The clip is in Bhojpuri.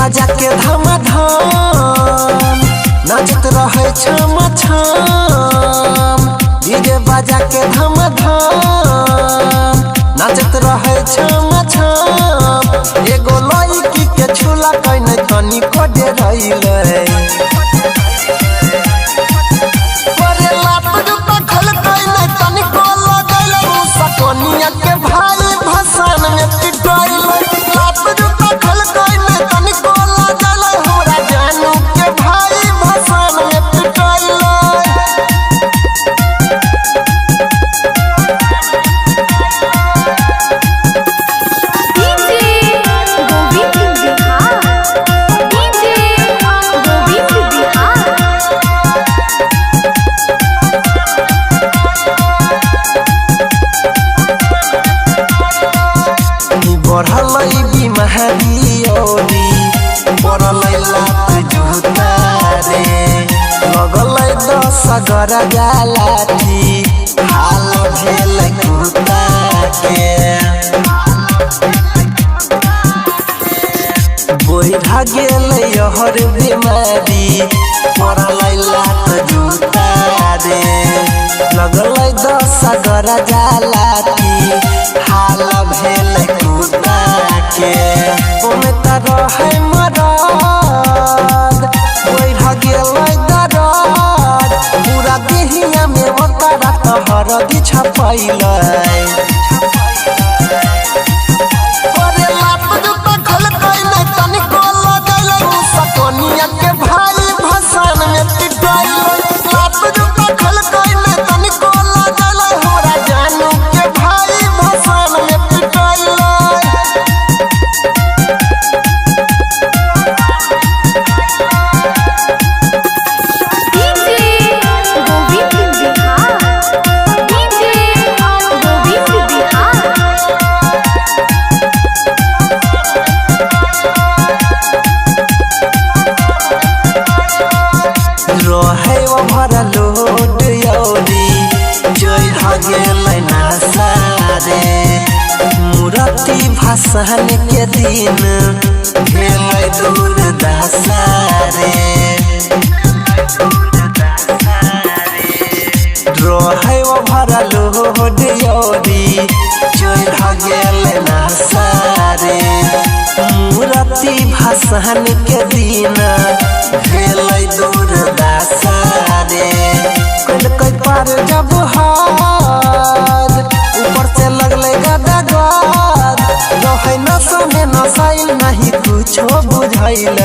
बजा के धमाधम नाचत रहे छम छम। डीजे बजा के धमाधम नाचत रहे छम छम। एगो लड़की के छुला कइने तनी को दे रहिले कनिया के भाई भसान में पिटाइल लात जुता खल कइले तनी को लागल हमरा जानू के भाई भसान में पिटाइल। बढ़ल बीमारी बढ़ल लात जूता रे लगल 10 गरा लाठी हाल भेल कुत्ता के। बढ़ गेल हर बीमारी बढ़ल लात जूता रे लगल 10 गरा लाठी हाल भेल कुत्ता के। ओमे तारो है मरद बढ़ गेल दरद पूरा देहिया में ओकरा तहरदी छपैल। कनिया के भाई भसान में पिटाइल लात जुता खल कइले तनी को लागल हमरा जानू के भाई भसान में पिटाइल। रहे भरा लोड यौरी जय गेल नसारे मूर्ति भसान के दिन भेल दूर दसारे। रहे भरा लोड यौरी जय गेल नसारे मूर्ति भसान के दिन भेल दूर दसारे। कई पार जब हाथ ऊपर से लगले गदा गद रहे नशा में नशाइल नहीं कुछो बुझाइल।